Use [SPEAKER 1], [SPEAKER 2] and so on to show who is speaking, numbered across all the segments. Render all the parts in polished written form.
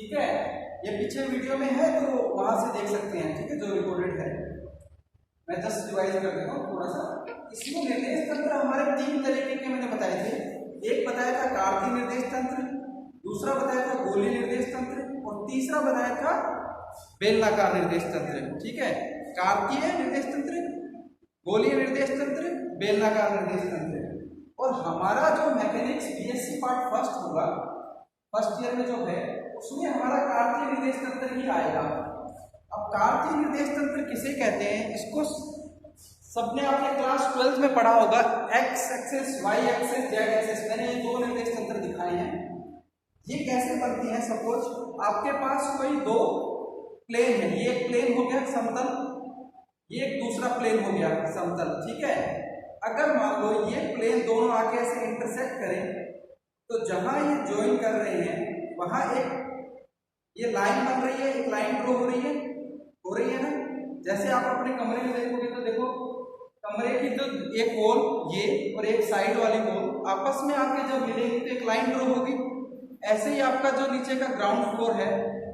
[SPEAKER 1] ठीक है, ये पीछे वीडियो में है तो वहां से देख सकते हैं, ठीक है, जो रिकॉर्डेड है। मैं जस्ट रिवाइज कर देता हूँ थोड़ा सा। इसमें निर्देश तंत्र हमारे 3 तरीके के मैंने बताए थे। एक बताया था कार्तीय निर्देश तंत्र, दूसरा बताया था गोलीय निर्देश तंत्र, और तीसरा बताया था बेलनाकार निर्देश तंत्र। ठीक है, कार्तीय निर्देश तंत्र, गोलीय निर्देश तंत्र, बेलनाकार निर्देश तंत्र। और हमारा जो मैकेनिक्स बीएससी पार्ट फर्स्ट होगा, फर्स्ट ईयर में जो है, उसमें हमारा कार्तीय निर्देश तंत्र ही आएगा। अब कार्तीय निर्देश तंत्र किसे कहते हैं, इसको सबने आपने क्लास 12 में पढ़ा होगा। X axis, Y axis, Z axis, मैंने ये 2 निर्देश तंत्र दिखाए हैं। ये कैसे बनती है, सपोज आपके पास कोई 2 प्लेन है, ये एक प्लेन हो गया समतल, ये एक दूसरा प्लेन हो गया समतल। ठीक है, अगर मान लो ये प्लेन दोनों आके ऐसे इंटरसेक्ट करें, तो जहां ये ज्वाइन कर रहे हैं वहां एक ये लाइन बन रही है, एक लाइन ड्रॉ हो रही है ना। जैसे आप अपने कमरे में देखोगे तो देखो, कमरे की जो एक वॉल ये और एक साइड वाली वॉल आपस में आके जब मिलेंगी तो एक लाइन ड्रॉ होगी। ऐसे ही आपका जो नीचे का ग्राउंड फ्लोर है,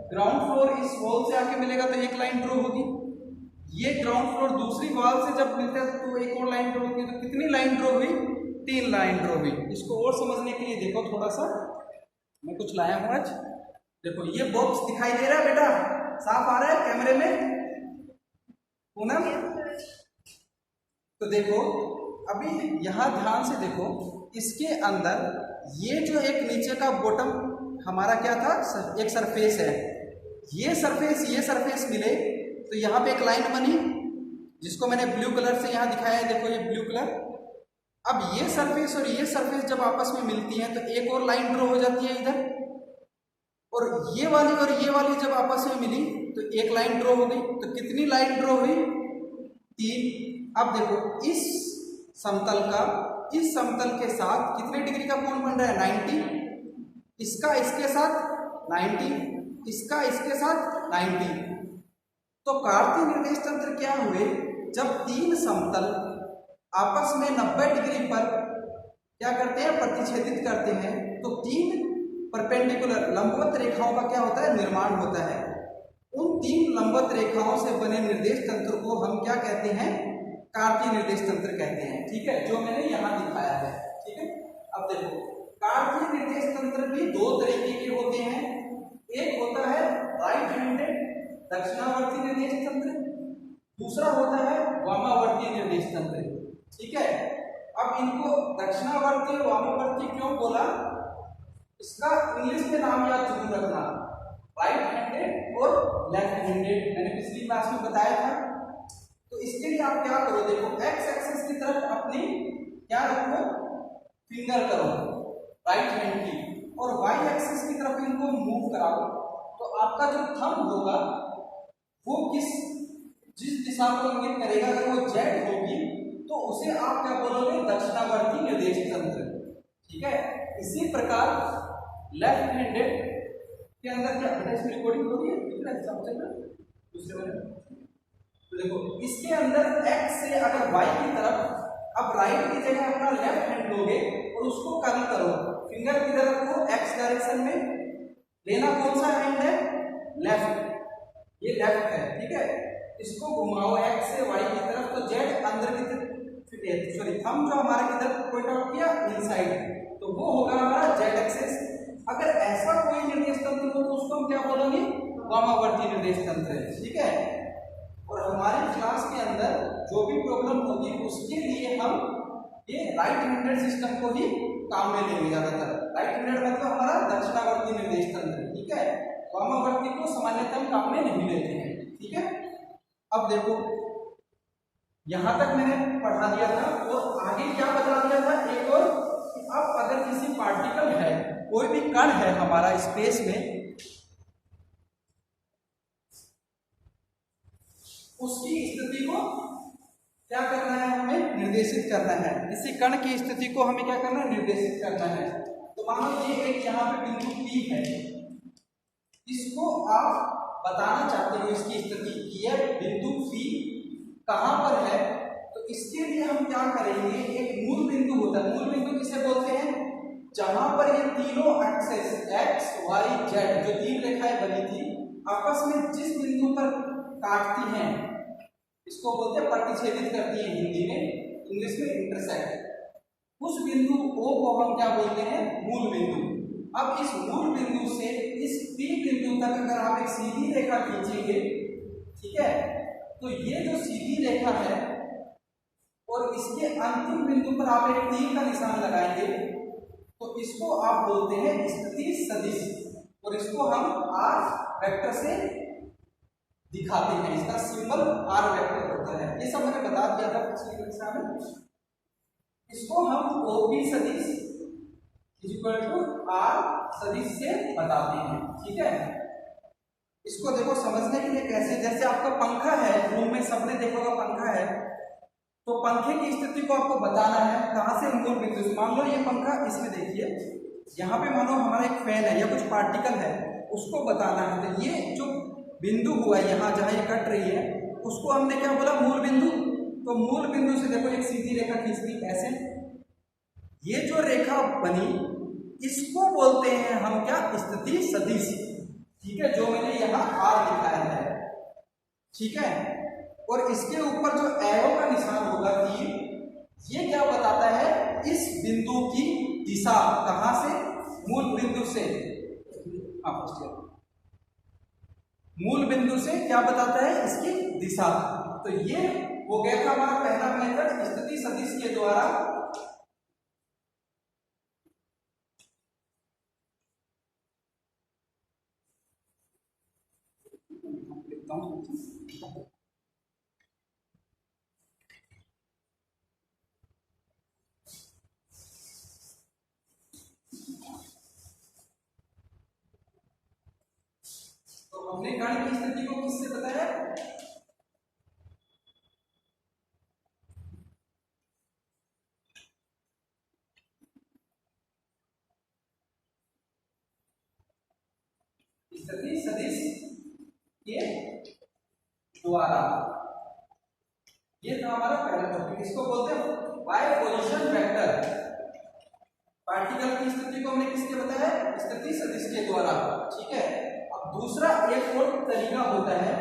[SPEAKER 1] ग्राउंड फ्लोर इस वॉल से आके मिलेगा तो एक लाइन ड्रॉ होगी। ये ग्राउंड फ्लोर दूसरी वॉल से जब मिलता है तो एक और लाइन ड्रॉ होगी। तो कितनी लाइन ड्रॉ हुई, 3 लाइन ड्रॉ हुई। इसको और समझने के लिए देखो थोड़ा सा, मैं कुछ लाया हूं आज। देखो ये बॉक्स दिखाई दे रहा है बेटा, साफ आ रहा है कैमरे में पूनम? तो देखो अभी यहां ध्यान से देखो, इसके अंदर ये जो एक नीचे का बॉटम हमारा क्या था, एक सरफेस है। ये सरफेस मिले तो यहाँ पे एक लाइन बनी, जिसको मैंने ब्लू कलर से यहाँ दिखाया है। देखो ये ब्लू कलर। अब ये सरफेस और ये सरफेस जब आपस में मिलती है तो एक और लाइन ड्रॉ हो जाती है इधर, और ये वाली जब आपस में मिली तो एक लाइन ड्रॉ हो गई। तो कितनी लाइन ड्रॉ हुई, 3। अब देखो इस समतल के साथ कितने डिग्री का कोण बन रहा है, 90। इसका इसके साथ 90, इसका इसके साथ 90। तो कार्तीय निर्देश तंत्र क्या हुए, जब 3 समतल आपस में 90 डिग्री पर क्या करते हैं, प्रतिच्छेदित करते हैं, तो 3 परपेंडिकुलर लंबवत रेखाओं का क्या होता है, निर्माण होता है। उन 3 लंबवत रेखाओं से बने निर्देश तंत्र को हम क्या कहते हैं, कार्तीय निर्देश तंत्र कहते हैं। ठीक है, जो मैंने यहां दिखाया है। ठीक है, अब देखो कार्तीय निर्देश तंत्र भी 2 तरीके के होते हैं। एक होता है राइट हैंडेड दक्षिणावर्ती निर्देश तंत्र, दूसरा होता है वामावर्ती निर्देश तंत्र। ठीक है, अब इनको दक्षिणावर्ती और वामावर्ती क्यों बोला, इसका इंग्लिश में नाम याद जरूर रखना, राइट हैंडेड और लेफ्ट हैंडेड। मैंने पिछली क्लास में बताया था। तो इसके लिए आप क्या करो, देखो एक्स एक्सिस की तरफ अपनी क्या रखो, फिंगर करो राइट हैंड की, और वाई एक्सिस की तरफ इनको मूव कराओ। तो आपका जो थंब होगा वो जिस दिशा को इंगित करेगा, अगर वो जेड होगी तो उसे आप क्या बोलोगे, दक्षिणावर्ती निर्देश तंत्र। ठीक है, इसी प्रकार लेफ्ट हैंडेड के अंदर क्या इसमें रिकॉर्डिंग हो रही है दूसरे वाले। तो देखो इसके अंदर एक्स से अगर वाई की तरफ अब राइट की जगह अपना लेफ्ट हैंड लोगे और उसको कर्ल करो, फिंगर की तरफ को एक्स डायरेक्शन में लेना। कौन सा हैंड है, लेफ्ट, ये लेफ्ट है। ठीक है, इसको घुमाओ एक्स से वाई की तरफ, तो जेड अंदर की तरफ, सॉरी थंब जो हमारा किधर पॉइंट आउट किया, इनसाइड, तो वो होगा हमारा जेड एक्सिस। अगर ऐसा कोई निर्देश तंत्र हो तो उसको हम क्या बोलेंगे, वामावर्ती निर्देश तंत्र है। ठीक है, और हमारी क्लास के अंदर जो भी प्रॉब्लम होगी उसके लिए हम ये राइट हैंडेड सिस्टम को ही काम में लेंगे ज्यादातर। राइट हैंडेड मतलब हमारा दक्षिणावर्ती निर्देश तंत्र। ठीक है, वामावर्ती को सामान्यतः हम काम में नहीं लेते हैं। ठीक है, अब देखो यहां तक मैंने पढ़ा दिया था, और आगे क्या बता दिया था, एक और, अब अगर किसी पार्टिकल है, कोई भी कण है हमारा स्पेस में, उसकी स्थिति को क्या करना है, हमें निर्देशित करना है। किसी कण की स्थिति को हमें क्या करना है, निर्देशित करना है। तो मान लो ये एक यहाँ पे बिंदु P है, इसको आप बताना चाहते हो इसकी स्थिति, यह बिंदु P कहां पर है। तो इसके लिए हम क्या करेंगे, एक मूल बिंदु होता है। मूल बिंदु किसे बोलते हैं, जहां पर ये तीनों एक्सेस एक्स वाई जेड जो 3 रेखाएं आपस में जिस बिंदु पर काटती हैं इसको बोलते हैं प्रतिच्छेदित करती है हिंदी में, इंग्लिश में इंटरसेक्ट। उस बिंदु O को हम क्या बोलते हैं? मूल बिंदु। अब इस मूल बिंदु से इस P बिंदु तक अगर आप एक सीधी रेखा खींचेंगे, ठीक है, तो ये जो सीधी रेखा है और इसके अंतिम बिंदु पर आप एक तीर का निशान लगाएंगे तो इसको आप बोलते हैं स्थिति सदिश, और इसको हम R वेक्टर से दिखाते हैं। इसका सिंबल R वेक्टर होता है। ये सब मैंने बता दिया था पिछली कक्षा में। इसको हम OP सदिश इक्वल टू R सदिश से बताते हैं, ठीक है। इसको देखो समझने के लिए कैसे, जैसे आपका पंखा है, रूम में सबने देखा होगा पंखा है, तो पंखे की स्थिति को आपको बताना है कहां से मूल बिंदु से। मान लो ये पंखा, इसमें देखिए यहाँ पे मानो हमारा एक फैन है या कुछ पार्टिकल है, उसको बताना है। तो ये जो बिंदु हुआ यहाँ जहाँ ये कट रही है उसको हमने क्या बोला? मूल बिंदु। तो मूल बिंदु से देखो एक सीधी रेखा खींच दी ऐसे, ये जो रेखा बनी इसको बोलते हैं हम क्या? स्थिति सदिश, ठीक है, जो मैंने यहाँ R लिखाया है, ठीक है। और इसके ऊपर जो एरो का निशान होगा तीर, ये क्या बताता है? इस बिंदु की दिशा। कहां से? मूल बिंदु से। मूल बिंदु से क्या बताता है? इसकी दिशा। तो ये हो गया था हमारा पहला मेथड, स्थिति सदिश के द्वारा तो हमने गण की स्थिति को किससे बताया? स्थिति सदिश के द्वारा। ये था हमारा पहला टॉपिक। इसको बोलते हैं बाय पोजीशन वेक्टर। पार्टिकल की स्थिति को हमने किसके बताया? स्थिति सदिश के द्वारा, ठीक है। अब दूसरा एक और तरीका होता है,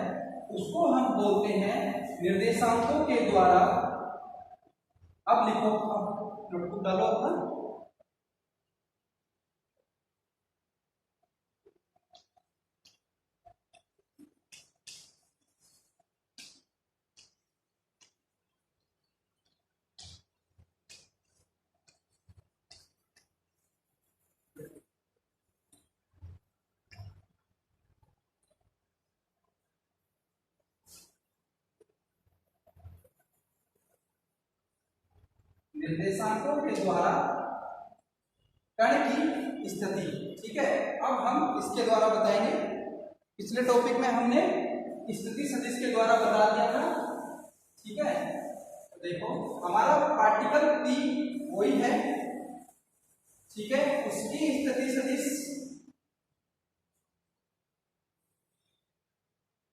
[SPEAKER 1] उसको हम बोलते हैं निर्देशांकों के द्वारा। अब लिखो, अब नोटबुक डालो अपना। निर्देशांकों के द्वारा कण की स्थिति, ठीक है। अब हम इसके द्वारा बताएंगे। पिछले टॉपिक में हमने स्थिति सदिश के द्वारा बता दिया था, ठीक है। तो देखो हमारा पार्टिकल P वही है, ठीक है, उसकी स्थिति सदिश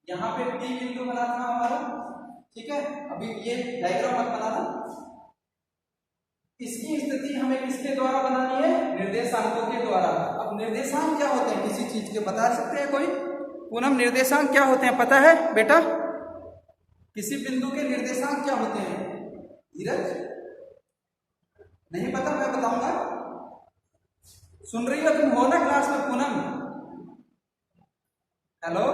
[SPEAKER 1] यहाँ पे P बिंदु बना था हमारा, ठीक है। अभी ये डायग्राम मत बनाना। इसकी स्थिति हमें किसके द्वारा बनानी है? निर्देशांकों के द्वारा। अब निर्देशांक क्या होते हैं किसी चीज के, बता सकते हैं कोई? पूनम, निर्देशांक क्या होते हैं पता है बेटा? किसी बिंदु के निर्देशांक क्या होते हैं? धीरज, नहीं पता? मैं बताऊंगा। सुन रही हो तुम? हो ना क्लास में पूनम? हेलो,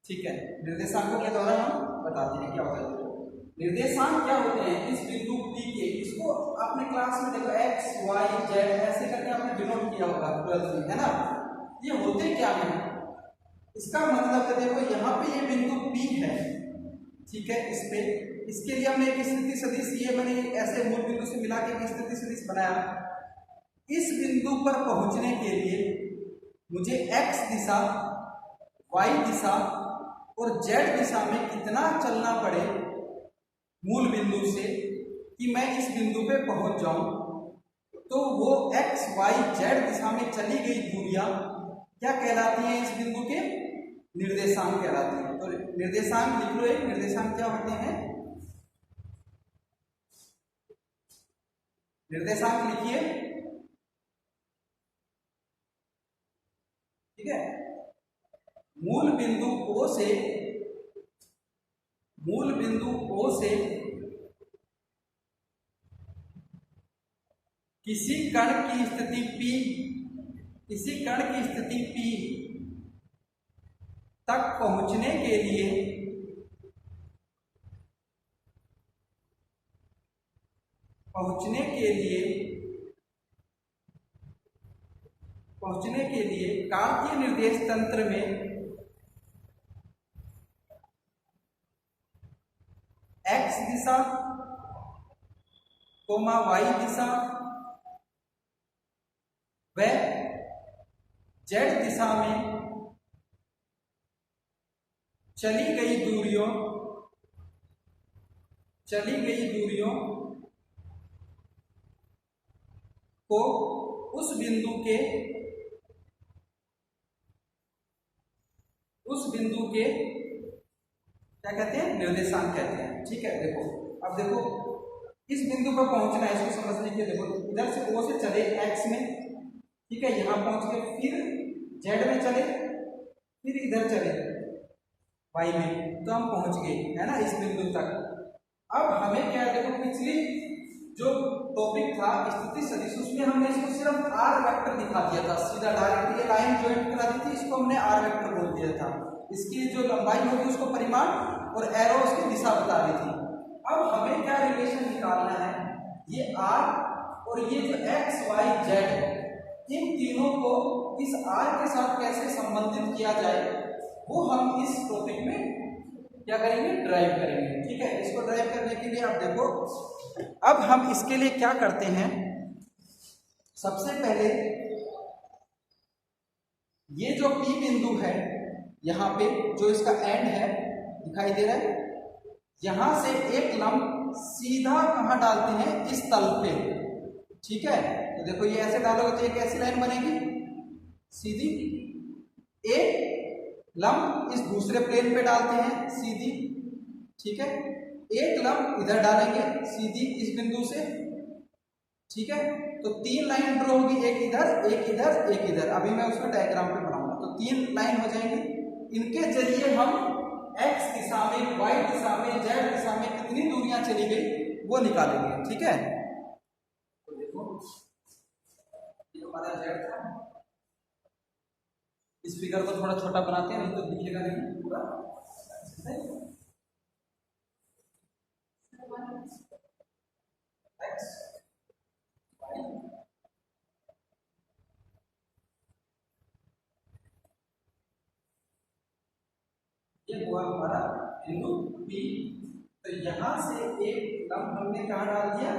[SPEAKER 1] ठीक है। निर्देशांकों के द्वारा हम बताते हैं क्या होता है। निर्देशांक क्या होते हैं? इस बिंदु P के, इसको आपने क्लास में देखो x, y, z ऐसे करके आपने डिनोट किया होगा 12th में, है ना। ये होते क्या है? इसका मतलब है देखो यहाँ पे ये बिंदु P है, ठीक है। इस पे, इसके लिए हमने एक स्थिति सदिश, ये मैंने ऐसे मूल बिंदु से मिला के एक स्थिति सदिश बनाया। इस बिंदु पर पहुंचने के लिए मुझे x दिशा, y दिशा और z दिशा में कितना चलना पड़े मूल बिंदु से कि मैं इस बिंदु पे पहुंच जाऊं, तो वो x, y, z दिशा में चली गई दूरियां क्या कहलाती हैं? इस बिंदु के निर्देशांक कहलाती हैं। तो निर्देशांक लिख लो, एक निर्देशांक क्या होते हैं? निर्देशांक लिखिए, मूल बिंदु O से किसी कण की स्थिति P तक पहुंचने के लिए कार्तीय निर्देश तंत्र में x दिशा, y दिशा व z दिशा में चली गई दूरियों को उस बिंदु के क्या कहते हैं, निर्देशांक कहते हैं। ठीक है, देखो अब देखो इस बिंदु पर पहुंचना है, इसको समझने के लिए देखो इधर से O से चले x में, ठीक है, यहां पहुंच के फिर z में चले, फिर इधर चले y में, तो हम पहुंच गए, है ना, इस बिंदु तक। अब हमें क्या, देखो पिछली जो टॉपिक था स्थिति सदिश, उसमें हमने इसको सिर्फ r वेक्टर दिखा दिया था, सीधा डायरेक्ट ये लाइन ज्वाइंट करा दी थी, इसको हमने r वेक्टर बोल दिया था। इसकी जो लंबाई होगी उसको परिमाण और एरो उसकी दिशा बता दी थी। अब हमें क्या रिलेशन निकालना है, ये r और ये जो x y z, इन तीनों को इस r के साथ कैसे संबंधित किया जाए, वो हम इस टॉपिक में क्या करेंगे, ड्राइव करेंगे। ठीक है, इसको ड्राइव करने के लिए आप देखो, अब हम इसके लिए क्या करते हैं, सबसे पहले ये जो P बिंदु है यहाँ पे, जो इसका एंड है दिखाई दे रहा है, यहां से एक लंब सीधा कहां डालते हैं, इस तल पे। ठीक है, तो देखो ये ऐसे डालोगे तो एक ऐसी लाइन बनेगी सीधी, एक लंब इस दूसरे प्लेन पे डालते हैं सीधी, ठीक है, एक लंब इधर डालेंगे सीधी इस बिंदु से। ठीक है, तो तीन लाइन ड्रॉ होगी, एक इधर एक इधर एक इधर, अभी मैं उसको डायग्राम पे बनाऊंगा, तो तीन लाइन हो जाएंगी। इनके जरिए हम x दिशा में, y दिशा में, z दिशा में कितनी दूरियां चली गई वो निकालेंगे। ठीक है, तो देखो ये हमारा z था, इस फिगर को थोड़ा छोटा बनाते हैं, नहीं तो दिखेगा नहीं पूरा। x y ये हुआ हमारा बिंदु P। तो यहां से एक लंब हमने कहां डाल दिया,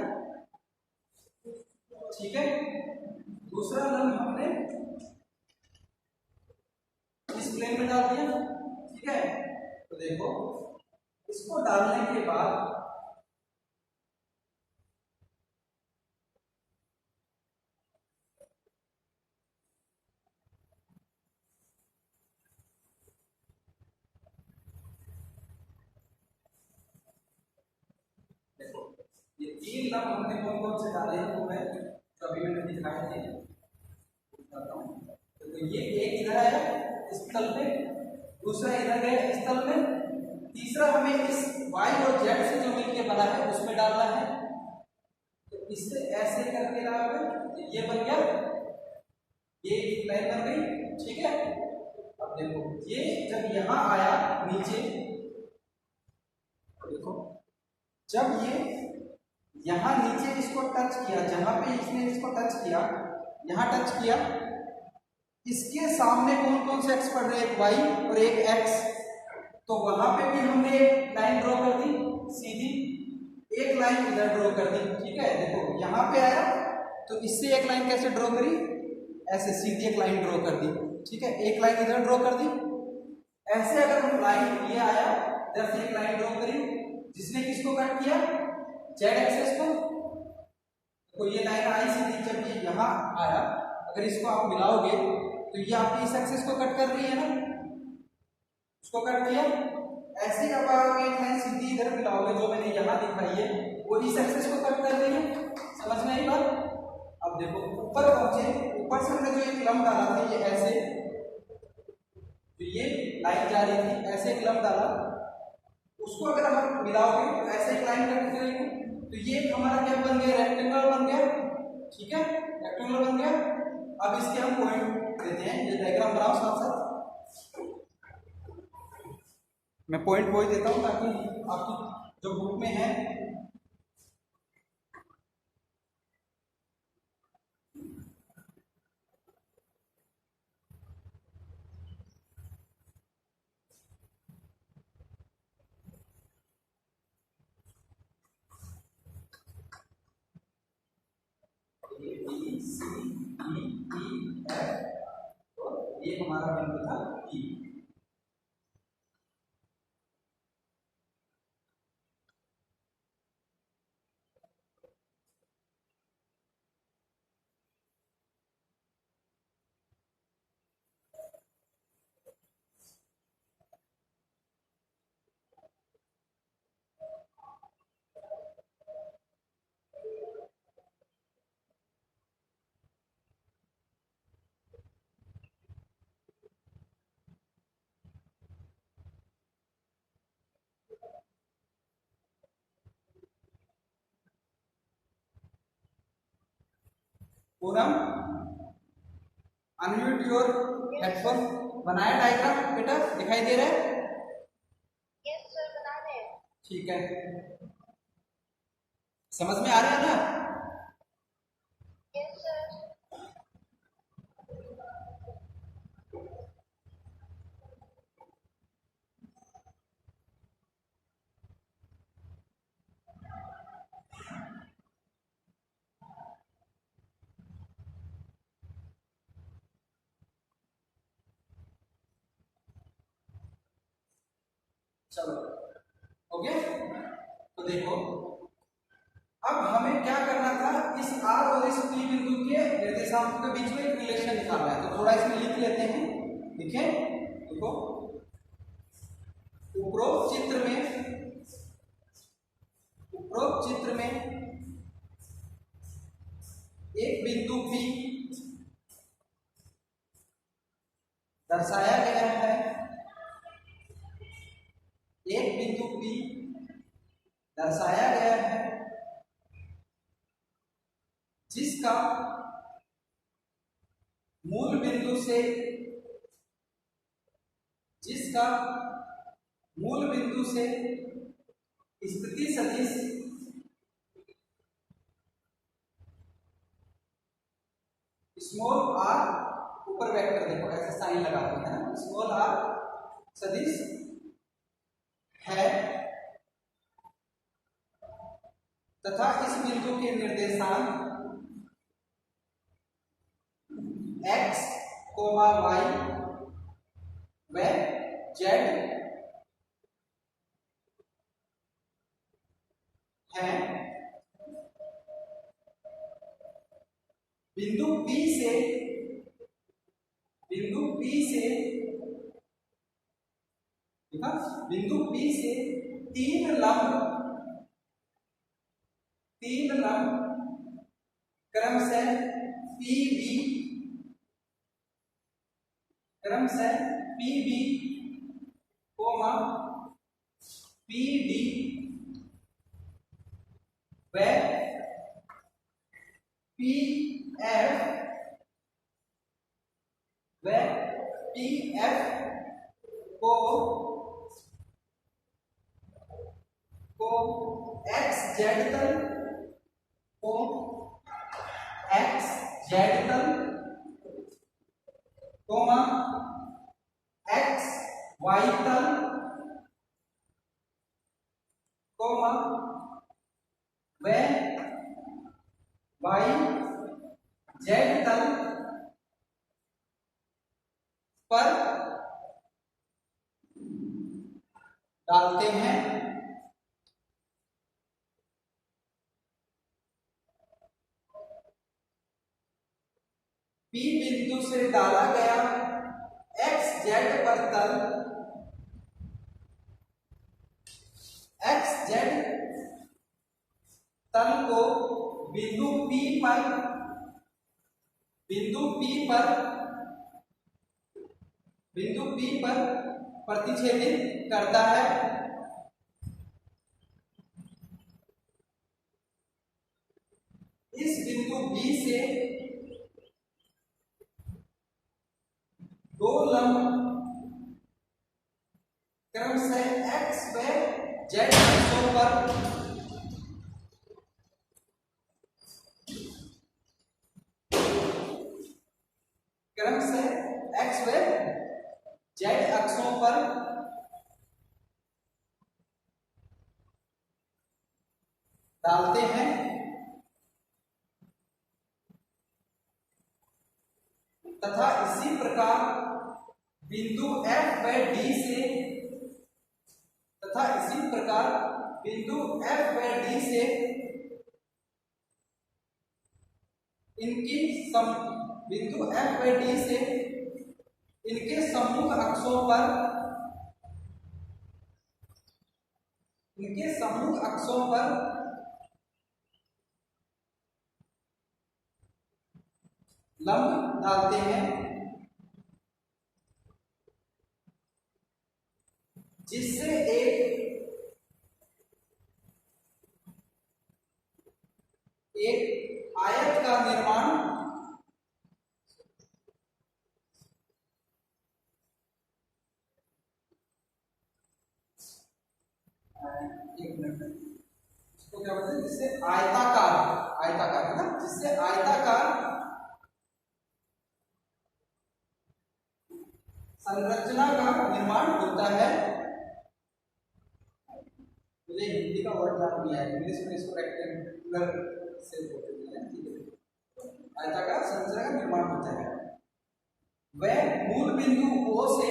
[SPEAKER 1] ठीक है, दूसरा लंब हमने इस प्लेन में डाल दिया। ठीक है, तो देखो इसको डालने के बाद ये तीन लंब हमने कौन कौन से डाले हैं, वो मैं जो अभी मैंने दिखाए थे बताता हूं। तो ये एक इधर आया इस तल पे, दूसरा इधर गया इस तल में, तीसरा हमें इस y और z से जो मिलके बना है उसमें डालना है। तो इससे ऐसे करके डालोगे, ये बन गया, ये एक लाइन बन गई। ठीक है, अब देखो ये जब यहां आया नीचे, देखो जब ये यहां नीचे इसको टच किया, जहां पे इसने इसको टच किया, यहां टच किया, इसके सामने कौन कौन से एक्स पड़ रहे हैं, एक y और एक x, तो वहां पे भी हमने एक लाइन ड्रॉ कर दी सीधी, एक लाइन इधर ड्रॉ कर दी। ठीक है, देखो यहां पे आया तो इससे एक लाइन कैसे ड्रॉ करी, ऐसे सीधी एक लाइन ड्रॉ कर दी। ठीक है, एक लाइन इधर ड्रॉ कर दी, ऐसे अगर हम लाइन, ये आया इधर से एक लाइन ड्रॉ करी जिसने किसको कट किया, जेड एक्सेस को, तो ये लाइन आई सीधी, जब ये यहां आया, अगर इसको आप मिलाओगे तो ये आपकी इस एक्सेस को कट कर रही है ना, उसको कट किया। ऐसे अब आप एक लाइन सीधी इधर मिलाओगे, जो मैंने यहां दिखाई है वो इस एक्सेस को कट कर रही है। समझ में आई बात? अब देखो ऊपर पहुंचे, ऊपर से हमने जो एक लंब डाला था ये ऐसे, तो ये लाइन जा रही थी, ऐसे एक लंब डाला, उसको अगर हम मिलाओगे तो ऐसे एक लाइन कट करेंगे, तो ये हमारा क्या बन गया, रेक्टेंगल बन गया। ठीक है, रेक्टेंगल बन गया। अब इसके हम पॉइंट देते हैं, ये डायग्राम बनाओ साथ साथ, मैं पॉइंट वही देता हूं ताकि आपकी जो बुक में है ये हमारा बिंदु था E। Poonam, unmute your headphone. बनाया डायग्राम बेटा, दिखाई दे रहा है?
[SPEAKER 2] यस सर, बना रहे हैं।
[SPEAKER 1] ठीक है, समझ में आ रहा है ना?
[SPEAKER 2] Yes sir.
[SPEAKER 1] चलो ओके, तो देखो अब हमें क्या करना था, इस R और इस P बिंदु के निर्देशांक के बीच में एक रिलेशन निकालना है। तो थोड़ा इसमें लिख लेते हैं, लिखें। देखो उपरोक्त चित्र में एक बिंदु P दर्शाया गया है, एक बिंदु P दर्शाया गया है जिसका मूल बिंदु से स्थिति सदिश स्मॉल r, ऊपर वेक्टर देखो ऐसे साइन लगाते हैं ना, स्मॉल r सदिश है तथा इस बिंदु के निर्देशांक x, y व z है। बिंदु P से देखा, बिंदु P से तीन लंब क्रमशः PB, PD व PF को XZ तल XY तल व YZ तल पर डालते हैं। P बिंदु से डाला गया XZ पर तल XZ तल को बिंदु P पर प्रतिच्छेदित करता है। इस बिंदु बी से दो लंब क्रमशः एक्स व जेड अक्षों पर एक्स व जेड अक्षों पर डालते हैं तथा इसी प्रकार बिंदु F व D से बिंदु F व D से इनके सम्मुख अक्षों पर लंब डालते हैं, जिससे एक आयत का निर्माण इसको क्या बोलते हैं, जिससे आयताकार है ना, जिससे आयताकार संरचना का निर्माण होता है। मुझे हिंदी का वर्ड याद नहीं है, इंग्लिश में इसको रेक्टेंगुलर से बोलते हैं, ठीक है। आयताकार संरचना का निर्माण होता है। वह मूल बिंदु O से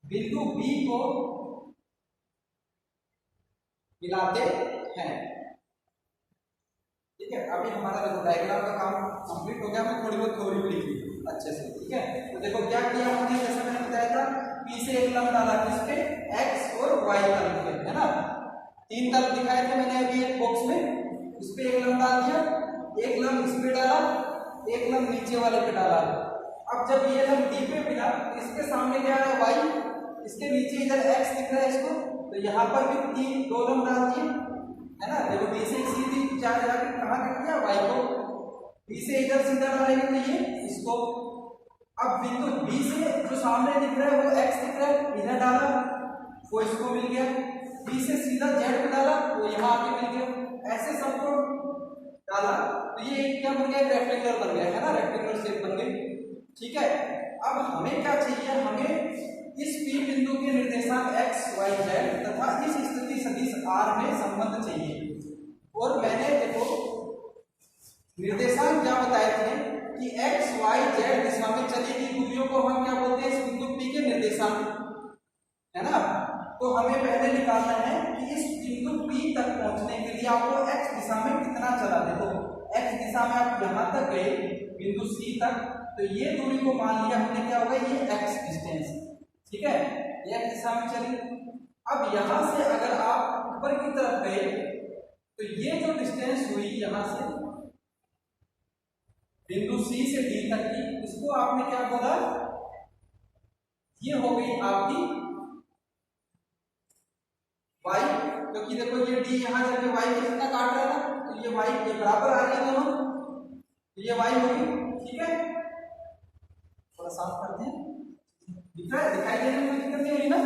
[SPEAKER 1] बिंदु B को मिलाते हैं, ठीक है। अभी हमारा देखो डायग्राम का काम कंप्लीट हो गया, मैं थोड़ी बहुत थ्योरी भी लिखी अच्छे से, ठीक है। तो देखो क्या किया हमने, जैसे मैंने बताया था, P से एक लंब डाला, किस पे, X और Y तल पे, है ना। 3 तल दिखाए थे मैंने अभी एक बॉक्स में, उस पे एक लंब डाल दिया, एक लंब इस पे डाला, एक लंब नीचे वाले पे डाला। अब जब ये लंब D पे मिला, इसके सामने क्या है, Y, इसके नीचे इधर X दिख रहा है इसको, तो यहाँ पर भी 2 लंब डाल दिए, है ना। देखो B से सीधी चार जाके कहाँ तक किया, Y को, B से इधर सीधा डालेंगे तो ये इसको। अब बिंदु B से जो सामने दिख रहा है वो X दिख रहा है, इधर डाला वो इसको मिल गया, B से सीधा Z पे डाला वो यहाँ आके मिल गया, ऐसे सबको डाला तो ये क्या बन गया, रेक्टेंगुलर बन गया, है ना, रेक्टेंगुलर शेप बन गई, ठीक है। अब हमें क्या चाहिए, हमें इस P बिंदु के निर्देशांक x, y, z तथा इस स्थिति सदिश R में संबंध चाहिए। और मैंने देखो निर्देशांक क्या बताए थे कि x, y, z दिशा में चली गई दूरियों को हम क्या बोलते हैं, इस बिंदु P के निर्देशांक, है ना। तो हमें पहले निकालना है कि इस बिंदु P तक पहुंचने के लिए आपको x दिशा में कितना चला। देखो x दिशा में आप यहां तक गए बिंदु C तक, तो ये दूरी को मान लिया हमने, क्या होगा, ये x डिस्टेंस, ठीक है, ये x दिशा में चली। अब यहां से अगर आप ऊपर की तरफ गए तो ये जो डिस्टेंस हुई यहां से बिंदु C से D तक की, इसको आपने क्या बोला, ये हो गई आपकी y, क्योंकि देखो ये D यहां जाके y के कितना काट रहा था, तो ये y के बराबर आ गए दोनों, तो ये y होगी, ठीक है। थोड़ा साफ करते हैं, दिख रहा है, दिखाई देने में दिक्कत नहीं हुई ना।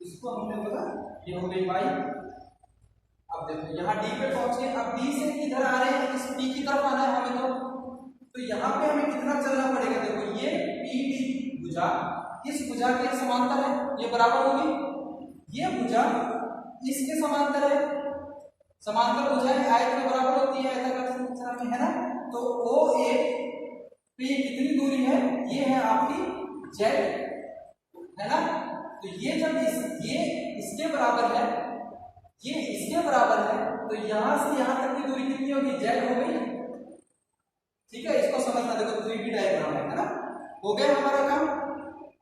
[SPEAKER 1] इसको हमने बोला ये हो गई y। अब देखो यहाँ D पे पहुंचे, अब D से किधर आ रहे हैं, इस P की तरफ आना है हमें, तो यहाँ पे हमें कितना चलना पड़ेगा। देखो ये PD भुजा इस भुजा के समांतर है, ये बराबर होगी, ये भुजा इसके समांतर है, समांतर भुजाएं आयत में बराबर होती है आयताकार संरचना में, है ना। तो OA पे कितनी दूरी है, ये है आपकी Z, है ना। तो ये जब ये इसके बराबर है, ये इसके बराबर है, तो यहां से यहां तक की दूरी कितनी होगी, Z हो गई, ठीक है। इसको समझना, देखो 3D डायग्राम है ना, हो गया हमारा काम।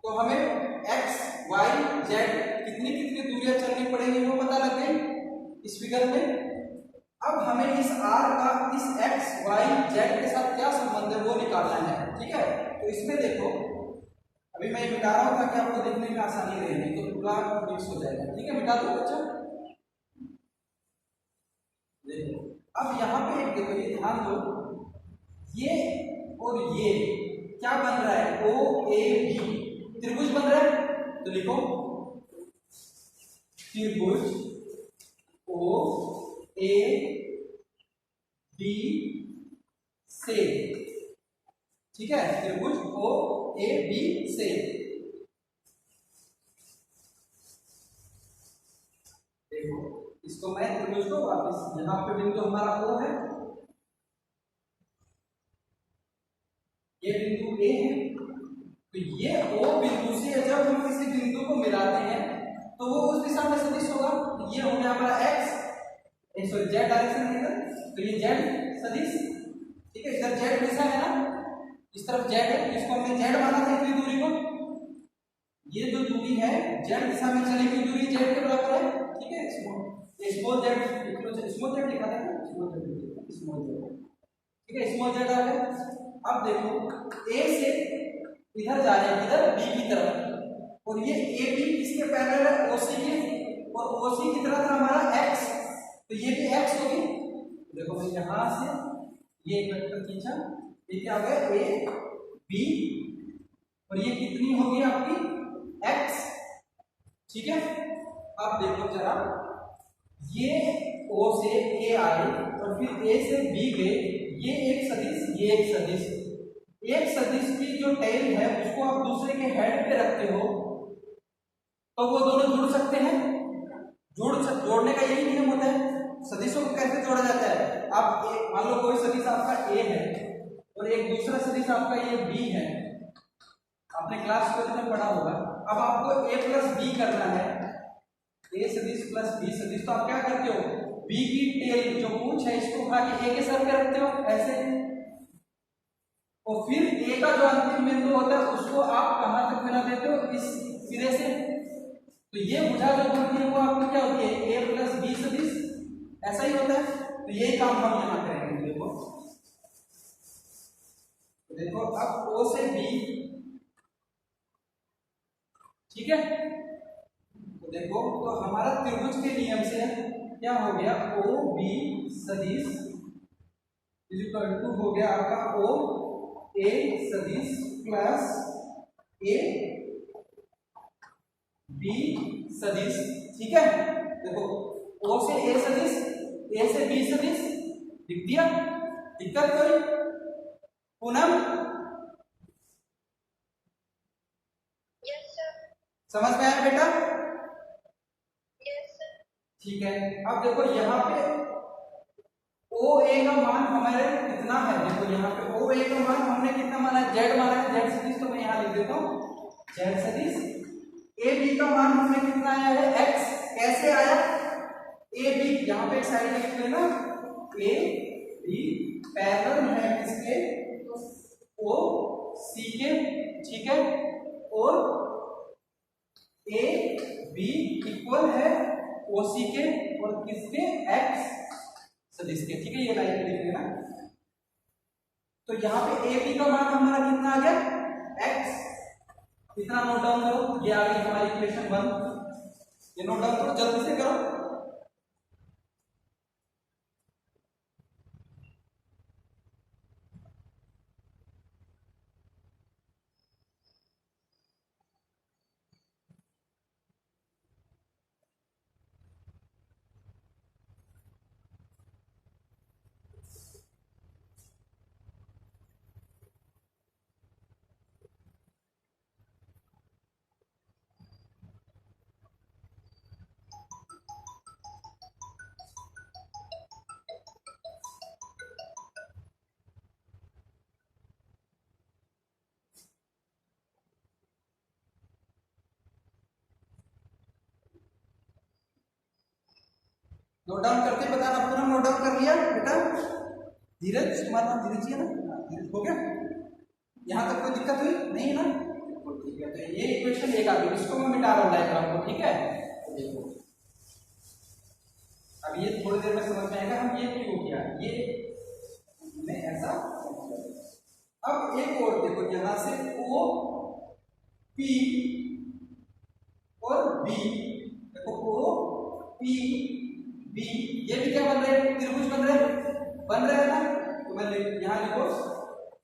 [SPEAKER 1] तो हमें x, y, z कितनी कितनी दूरियां चलनी पड़ेंगी वो पता लग गई इस फिगर में। अब हमें इस r का इस x, y, z के साथ क्या संबंध है वो निकालना है, ठीक है। तो इसमें देखो अभी मैं मिटा रहा हूँ ताकि आपको देखने में आसानी रहेगी, तो पूरा मिक्स हो जाएगा, ठीक है। मिटा दो बच्चा। देखो अब यहाँ पे एक देखो, ये ध्यान दो, ये और ये क्या बन रहा है, ओ ए बी त्रिभुज बन रहा है। तो लिखो त्रिभुज ओ ए बी से, ठीक है, त्रिभुज ओ ए बी से। देखो इसको मैं त्रिभुज को वापस, यहाँ पे बिंदु हमारा ओ है, ये बिंदु ए है, तो ये ओ बिंदु से जब हम किसी बिंदु को मिलाते हैं तो वो उस दिशा में सदिश होगा। ये हो गया हमारा एक्स, सॉरी जेड डायरेक्शन है इधर, तो ये जेड सदिश, ठीक है। इधर जेड दिशा है ना, इस तरफ जेड है, इसको हमने जेड माना था इतनी दूरी को। ये जो दूरी है जेड दिशा में चली हुई दूरी जेड के बराबर है, ठीक है। स्मॉल जेड, स्मॉल जेड लिखा था ना, स्मॉल जेड, ठीक है, स्मॉल जेड आ गया। अब देखो ए से इधर जा रहे हैं, इधर बी की तरफ, और ये ए बी किसके पैरेलल है, ओसी के, और ओसी की तरफ हमारा एक्स, तो ये भी एक्स होगी। देखो मैं यहां से ये एक वेक्टर खींचा, ये क्या हो गया ए बी, और ये कितनी होगी आपकी एक्स, ठीक है। अब देखो जरा, ये ओ से ए आए और फिर ए से बी गए, ये एक सदिश, ये एक सदिश, एक सदिश की जो टेल है उसको आप दूसरे के हेड पे रखते हो तो वो दोनों जुड़ सकते हैं। जोड़ने का यही नियम होता है। सदिशों को कैसे जोड़ा जाता है, आप मान लो कोई सदिश आपका ए है और एक दूसरा सदिश आपका ये बी है, आपने क्लास 12 में पढ़ा होगा। अब आपको ए प्लस बी करना है, ए सदिश प्लस बी सदिश, तो आप क्या करते हो, बी की टेल जो पूंछ है इसको उठा के ए के सर पे रखते हो ऐसे, और फिर ए का जो अंतिम बिंदु होता है उसको आप कहां तक मिला देते हो, इस सिरे से। तो ये भुजा जो बनती है वो आपकी क्या होती है, ए प्लस बी सदिश, ऐसा ही होता है। तो यही काम हम यहां करेंगे। देखो अब ओ से बी, ठीक है, तो देखो तो हमारा त्रिभुज के नियम से क्या हो गया, ओ बी सदिश इक्वल टू हो गया आपका ओ ए सदिश प्लस ए बी सदिश, ठीक है। देखो ओ से ए सदिश, ए से बी सदिश लिख दिया, दिक्कत कोई? पूनम समझ में आया बेटा? ठीक है। अब देखो यहाँ पे ओ ए का मान हमारे कितना है, देखो यहाँ पे ओ ए का मान हमने कितना माना है, जेड माना है, जेड सदिश, तो मैं यहाँ लिख देता हूँ जेड सदिश। ए बी का मान हमने कितना आया है, एक्स। कैसे आया, ए बी यहाँ पे एक साइड लिख लेना, ए बी पैरेलल है किसके, ओ सी के, ठीक है, और ए बी इक्वल है ओ सी के और किसके, एक्स सदिश के, ठीक है। ये लाइन लिख लेना। तो यहाँ पे ए बी का मान हमारा कितना आ गया, एक्स, इतना नोट डाउन करो, ये आ गई हमारी इक्वेशन 1, ये नोट डाउन करो, जल्दी से करो। नोट डाउन करके बताना, पूरा नोट डाउन कर लिया बेटा? धीरज, तुम्हारा नाम धीरज ही है ना? धीरज हो गया? यहाँ तक कोई दिक्कत हुई नहीं है ना? ठीक है। तो ये इक्वेशन एक आ गई, इसको मैं मिटा रहा हूँ डायग्राम को, ठीक है। देखो अब ये थोड़ी देर में समझ में आएगा हम ये क्यों किया, ये हमने ऐसा। अब एक और देखो, यहां से ओ पी और बी, देखो ओ पी बी, ये भी क्या बन रहे हैं, त्रिभुज बन रहे हैं ना। तो मैं यहां लिखो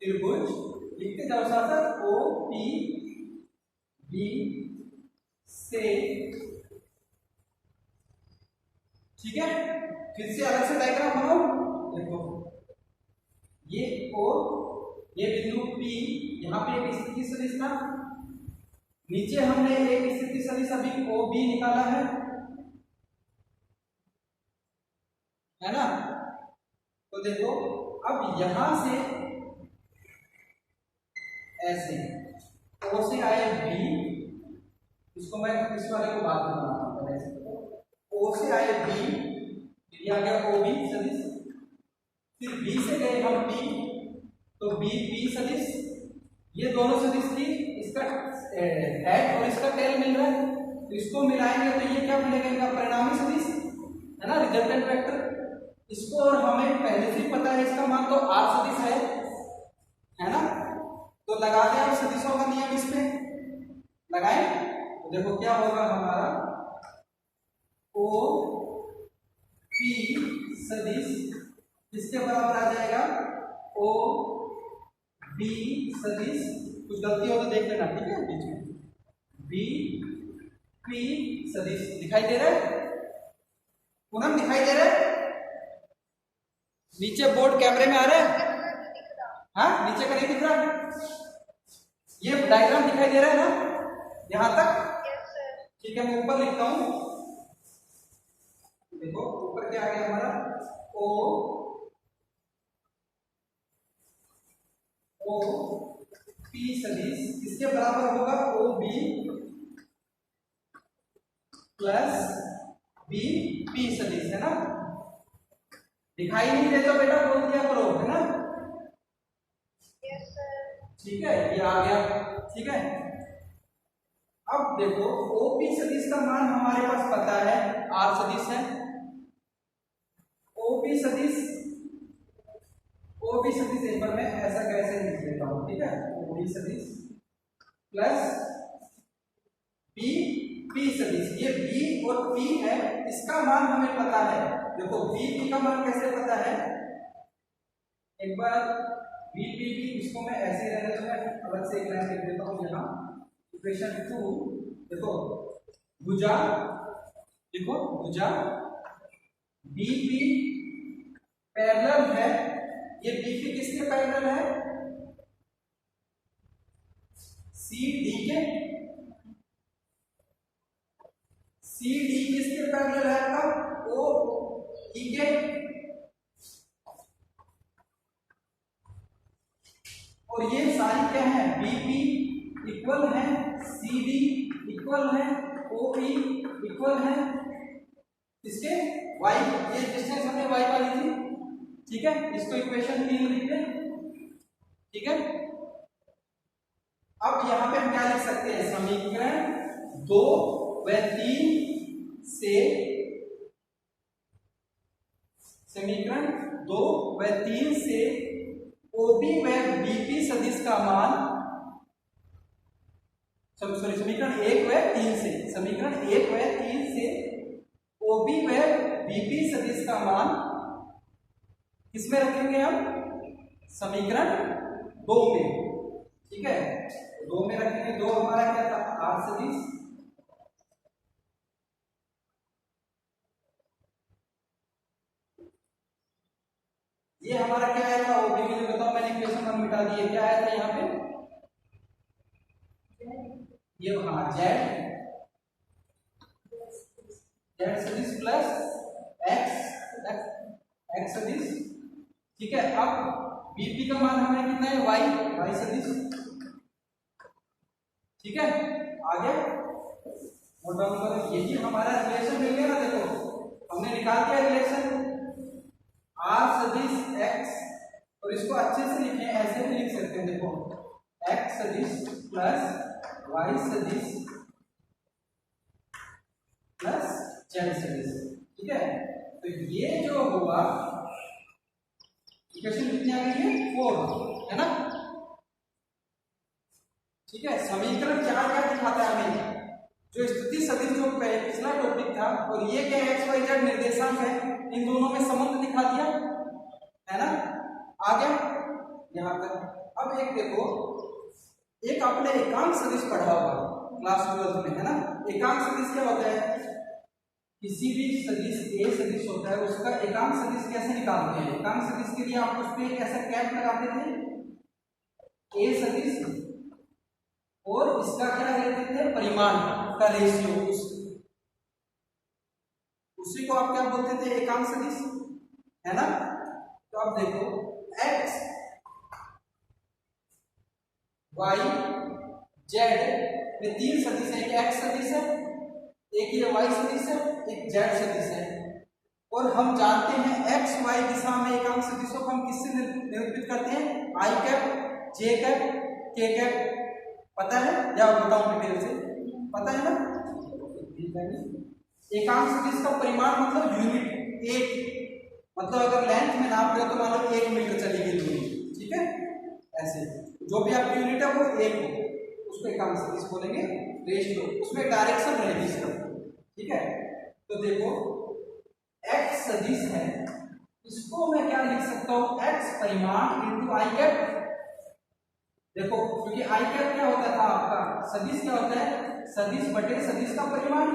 [SPEAKER 1] त्रिभुज, लिखते जाओ साथ साथ, ओ पी बी से, ठीक है। फिर से अलग से डायग्राम बनाओ, देखो ये ओ, ये बिंदु P, यहाँ पे एक स्थिति सदिश था, नीचे हमने एक स्थिति सदिश अभी OB निकाला है ना। तो देखो अब यहां से ऐसे O से आए B, इसको मैं इस वाले को बाद में बनाता हूं, ऐसे O से आए B, ये आ गया OB सदिश, फिर B से गए हम P, तो B सदिश, ये दोनों सदिश की इसका हेड और इसका टेल मिल रहा है, तो इसको मिलाएंगे तो ये क्या मिलेगा, इनका परिणामी सदिश है ना, रिजल्टेंट वेक्टर। इसको और हमें पहले से ही पता है इसका मान, तो R सदिश है ना। तो लगा दें आप सदिशों का नियम, इस पे लगाएं तो देखो क्या होगा हमारा, O P सदिश इसके बराबर आ जाएगा O B सदिश, कुछ गलती हो तो देख लेना, ठीक है, बीच में B P सदिश दिखाई दे रहा है, पूनम दिखाई दे रहा है, नीचे बोर्ड कैमरे में आ रहा है, हाँ नीचे का नहीं दिख रहा, ये डायग्राम दिखाई दे रहा है ना यहां तक, ठीक है। मैं ऊपर लिखता हूं, देखो ऊपर क्या आ गया हमारा, ओ पी सदिश इसके बराबर होगा O B plus B P सदिश, है ना। दिखाई नहीं देता बेटा बोल दिया करो, है ना। ठीक है, ये आ गया, ठीक है। अब देखो ओपी सदिश का मान हमारे पास पता है, आर सदिश है, ओपी सदिश एक बार मैं ऐसा कैसे लिख लेता हूं, ठीक है, ओपी सदिश प्लस बी पी सदिश, ये बी और पी है, इसका मान हमें पता है। देखो बी पी का मान कैसे पता है, एक बार बी पी बी, इसको मैं ऐसे रहने तो मैं अलग से एक लाइन लिख देता हूं यहाँ, इक्वेशन 2, देखो भुजा, देखो भुजा बी पी पैरेलल है, ये बी पी किसके पैरेलल है, सी डी के, सी डी किसके पैरेलल है आपका, ओ ई के, और ये सारी क्या है, बीपी इक्वल है, सी डी इक्वल है, ओ ई इक्वल है इसके वाई, ये डिस्टेंस हमने वाई वाली थी, ठीक है। इसको इक्वेशन 3 लिखते हैं, ठीक है। अब यहां पे हम क्या लिख सकते हैं, समीकरण 2 व 3 से, समीकरण 2 व 3 से ओबी व बीपी सदिश का मान, सॉरी समीकरण 1 व 3 से, समीकरण 1 व 3 से ओबी व बीपी सदिश का मान किसमें रखेंगे हम, समीकरण 2 में, ठीक है, 2 में रखेंगे। 2 हमारा क्या था, आर सदिश, ये हमारा क्या आया था, ओबी मुझे बताओ, मैंने इक्वेशन 1 मिटा दी है, क्या आया था यहाँ पे, ये हाँ जेड सदिश प्लस एक्स सदिश, ठीक है। अब बीपी का मान हमें कितना है, वाई सदिश, ठीक है। आगे नोट डाउन करो, यही हमारा रिलेशन मिल गया ना, देखो हमने निकाल दिया रिलेशन, आर सदिश एक्स, और इसको अच्छे से लिखें, ऐसे भी लिख सकते हैं, देखो एक्स सदिश प्लस वाई सदिश प्लस जेड सदिश, ठीक है। तो ये जो हुआ इक्वेशन कितनी आ गई है 4, है ना। ठीक है, समीकरण क्या क्या दिखाता है हमें, जो स्थिति सदिश जो पिछला टॉपिक था, और ये क्या एक्स वाई जेड निर्देशांक है, इन दोनों में संबंध दिखा दिया, है ना। आ गया यहाँ तक। अब एक देखो, एक आपने एकांक सदिश पढ़ा होगा क्लास 12 में, है ना। एकांक सदिश क्या होता है, किसी भी सदिश ए सदिश होता है उसका एकांक सदिश कैसे निकालते हैं। एकांक सदिश के लिए आप उस पर एक ऐसा कैप लगाते थे, ए सदिश और इसका क्या लेते थे परिमाण का रेशियो, उसी को आप क्या बोलते थे एकांक सदिश, है ना। तो अब देखो एक्स वाई जेड में 3 सदिश है, एक एक्स सदिश है, एक ये वाई सदिश है, एक जेड सदिश है। और हम जानते हैं एक्स वाई दिशा में एकांक सदिशों को हम किससे निरूपित करते हैं, आई कैप, जे कैप, के कैप। पता है या बताऊं डिटेल से, पता है ना। एकांक सदिश का परिमाण मतलब यूनिट, एक, मतलब अगर लेंथ में नाप रहे हो तो मान लो 1 मीटर चली गई दूरी, ठीक है। ऐसे जो भी आपकी यूनिट है वो एक हो, उसको एकांक सदिश बोलेंगे। रेशियो उसमें डायरेक्शन रहेगी सिर्फ, ठीक है। तो देखो एक्स सदिश है, इसको मैं क्या लिख सकता हूं, एक्स परिमाण इंटू आई कैप। देखो क्योंकि आई कैप क्या होता था आपका, सदिश क्या होता है, सदिश बटे सदिश का परिमाण,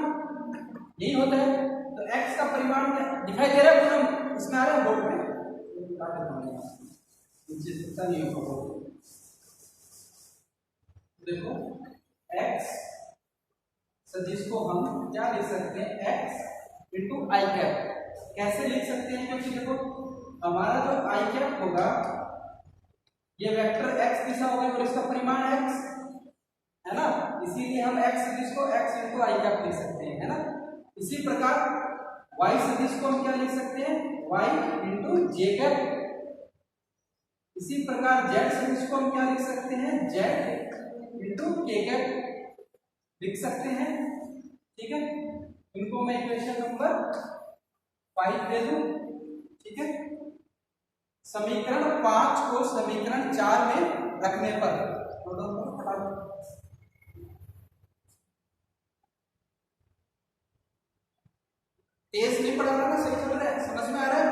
[SPEAKER 1] यही होता है। तो एक्स का परिमाण दिखाई दे रहा है पूरा, इसमें आ रहा है बोर्ड में, नहीं होगा। देखो एक्स सदिश को हम क्या लिख सकते हैं, एक्स इंटू आई कैप। कैसे लिख सकते हैं, क्योंकि देखो हमारा जो आई कैप होगा ये वेक्टर एक्स दिशा होगा और इसका परिमाण एक्स, है ना। इसीलिए हम एक्स सदिश को एक्स इंटू आई कैप लिख सकते हैं, है ना। इसी प्रकार वाई सदिश को हम क्या लिख सकते हैं, वाई इंटू जे कैप। इसी प्रकार जेड सदिश को हम क्या लिख सकते हैं, जेड इंटू के कैप लिख सकते हैं, ठीक है। इनको मैं इक्वेशन नंबर 5 दे दूं, ठीक है। समीकरण 5 को समीकरण 4 में रखने पर तेज नहीं पढ़ा रहा ना, सही चल रहा है, समझ में आ रहा है।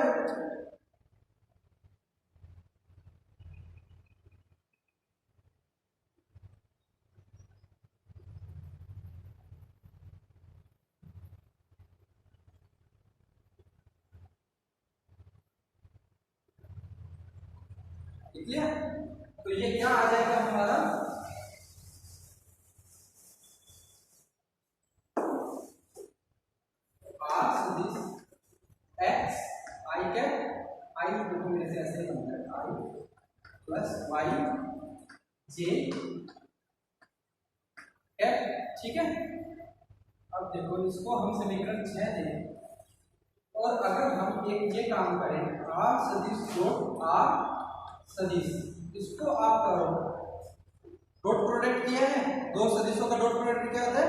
[SPEAKER 1] क्लियर। तो ये क्या आ जाएगा हमारा, आर सदिश एक्स आई कैप, आई देखो मेरे से ऐसे बनता है, आई प्लस वाई जे कैप, ठीक है। अब देखो इसको हम समीकरण 6 दें, और अगर हम एक ये काम करें, आर सदिश डॉट आर सदिश, इसको आप करो डॉट प्रोडक्ट किया है, दो सदिशों का डॉट प्रोडक्ट क्या होता है,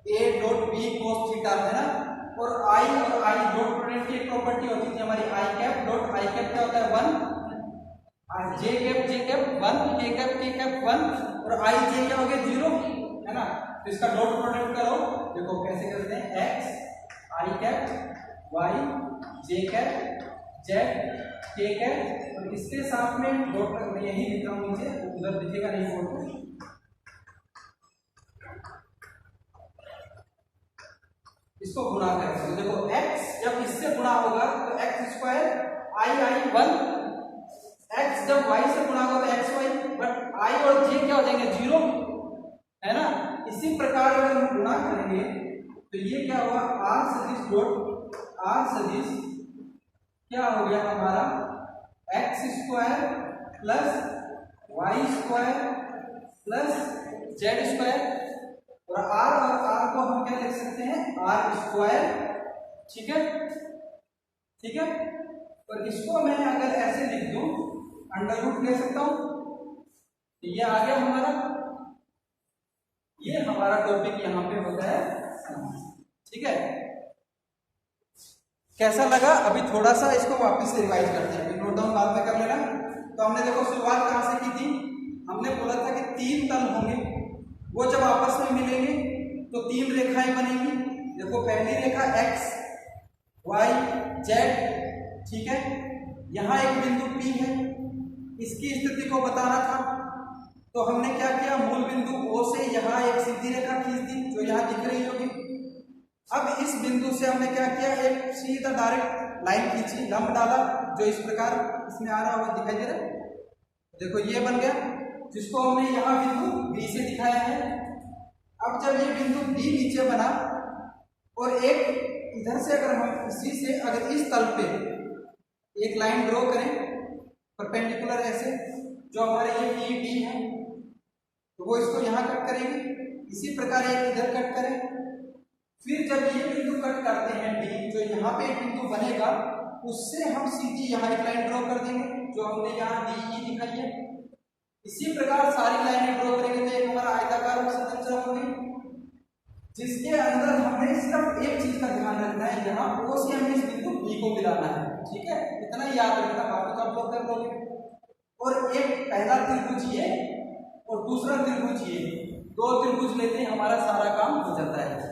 [SPEAKER 1] A dot B cos theta, है ना। और आई डॉट प्रोडक्ट की एक प्रॉपर्टी होती थी हमारी, आई कैप डॉट आई कैप क्या होता है 1, जे कैप 1, के कैप 1, और आई जे क्या हो गया 0, है ना। तो इसका डॉट प्रोडक्ट करो, देखो कैसे करते हैं, एक्स आई कैप वाई जे कैप जेड के कैप, और इसके साथ में डॉट मैं यही लिख रहा हूं नीचे, उधर दिखेगा नहीं बोर्ड में। इसको गुणा करें तो देखो x जब इससे गुणा होगा तो x स्क्वायर आई 1, x जब y से गुणा होगा तो एक्स वाई, बट i और j क्या हो जाएंगे 0, है ना। इसी प्रकार अगर हम गुणा करेंगे तो ये क्या होगा, r सदिश डॉट r सदिश क्या हो गया हमारा, X square plus Y square plus Z square, और r को हम क्या लिख सकते हैं, आर स्क्वायर, ठीक है, ठीक है। और इसको मैं अगर ऐसे लिख दूं, अंडर रूट ले सकता हूं, तो ये आ गया हमारा, ये हमारा टॉपिक यहां पे होता है, ठीक है। कैसा लगा? अभी थोड़ा सा इसको वापस से रिवाइज करते हैं, नोट डाउन बाद में कर लेना। तो हमने देखो शुरुआत कहाँ से की थी? हमने बोला था कि 3 तल होंगे, वो जब आपस में मिलेंगे तो 3 रेखाएं बनेंगी। देखो पहली रेखा x y z, ठीक है। यहाँ एक बिंदु P है, इसकी स्थिति को बताना था। तो हमने क्या किया? मूल बिंदु O से यहाँ एक सीधी रेखा खींच दी जो यहाँ दिख रही होगी। अब इस बिंदु से हमने क्या किया? एक सीधा डायरेक्ट लाइन खींची, लंब डाला, जो इस प्रकार इसमें आ रहा होगा, दिखाई दे रहा है? देखो ये बन गया, जिसको हमने यहाँ बिंदु B से दिखाया है। अब जब ये बिंदु B नीचे बना और एक इधर से अगर हम इसी से अगर इस तल पे एक लाइन ड्रॉ करें परपेंडिकुलर ऐसे, जो हमारे ये ED है, तो वो इसको यहाँ कट करेंगे। इसी प्रकार एक इधर कट करें, फिर जब ये बिंदु कट करते हैं D, जो यहाँ पे एक बिंदु बनेगा, उससे हम सीधी यहाँ एक लाइन ड्रॉ कर देंगे जो हमने यहाँ DE दिखाई है। इसी प्रकार सारी लाइनें ड्रॉ करेंगे तो एक हमारा आयताकार संरचना होगी, जिसके अंदर हमने सिर्फ एक चीज का ध्यान रखना है, यहाँ O से हमें इस बिंदु B को मिलाना है, ठीक है। इतना ही याद रखना, बाकी तो आप लोग कर लोगे। और एक पहला त्रिभुज ये और दूसरा त्रिभुज ये, 2 त्रिभुज लेते हैं, हमारा सारा काम हो जाता है।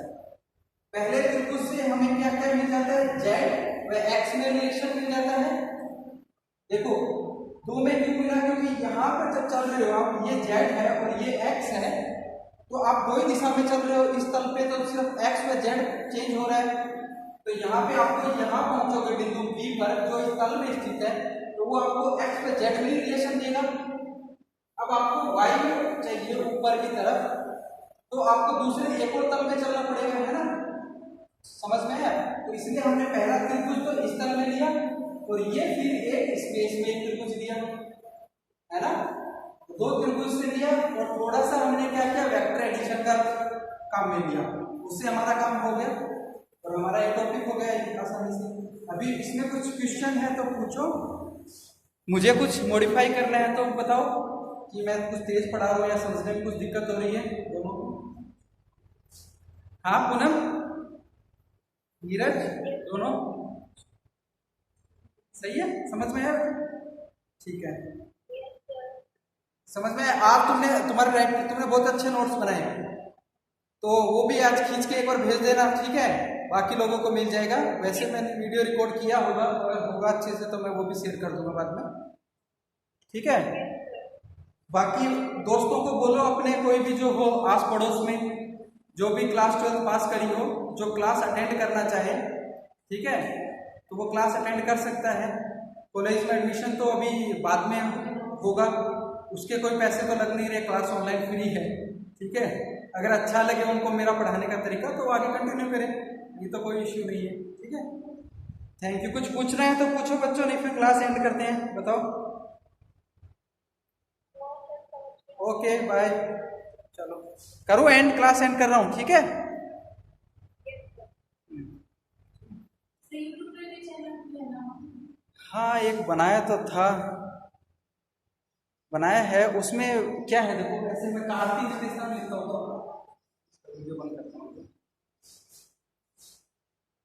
[SPEAKER 1] पहले त्रिभुज से हमें क्या क्या मिल जाता है? Z व X में रिलेशन मिल जाता है। देखो 2 में क्यों मिला? क्योंकि यहाँ पर जब चल रहे हो आप, ये Z है और ये X है, तो आप 2 ही दिशा में चल रहे हो। इस तल पे तो सिर्फ X व Z चेंज हो रहा है, तो यहाँ पे आपको यहाँ पहुंचोगे बिंदु B पर जो इस तल में स्थित है, तो वो आपको X व Z में रिलेशन देगा। अब आपको Y चाहिए ऊपर की तरफ, तो आपको दूसरे एक और तल में चलना पड़ेगा, है ना? समझ में है? तो इसलिए हमने पहला त्रिभुज तो इस तल में लिया और ये फिर एक स्पेस में एक त्रिभुज लिया, है ना? 2 त्रिभुज से लिया और थोड़ा सा हमने क्या किया? वेक्टर एडिशन का काम में लिया, उससे हमारा काम हो गया और हमारा एक टॉपिक हो गया आसानी से। अभी इसमें कुछ क्वेश्चन है तो पूछो, मुझे कुछ मॉडिफाई करना है तो बताओ कि मैं कुछ तेज पढ़ा रहा हूँ या समझने में कुछ दिक्कत हो रही है दोनों को। हाँ पूनम, नीरज, दोनों सही है? समझ में है? ठीक है, समझ में है। आज तुमने बहुत अच्छे नोट्स बनाए, तो वो भी आज खींच के एक बार भेज देना, ठीक है? बाकी लोगों को मिल जाएगा। वैसे मैंने वीडियो रिकॉर्ड किया होगा, अगर होगा अच्छे से तो मैं वो भी शेयर कर दूंगा बाद में, ठीक है? बाकी दोस्तों को बोलो अपने, कोई भी जो हो आस पड़ोस में, जो भी क्लास 12 पास करी हो, जो क्लास अटेंड करना चाहे, ठीक है, तो वो क्लास अटेंड कर सकता है। कॉलेज में एडमिशन तो अभी बाद में होगा, उसके कोई पैसे तो लग नहीं रहे, क्लास ऑनलाइन फ्री है, ठीक है। अगर अच्छा लगे उनको मेरा पढ़ाने का तरीका तो आगे कंटिन्यू करें, ये तो कोई इश्यू नहीं है, ठीक है। Thank you. कुछ पूछ रहे हैं तो पूछो बच्चों, नहीं फिर क्लास एंड करते हैं, बताओ। ओके बाय, चलो करो एंड, क्लास एंड कर रहा हूँ, ठीक है। हाँ एक बनाया तो था, बनाया है, उसमें क्या है देखो, ऐसे मैं कार्तिक स्टेशन लिखता हूँ।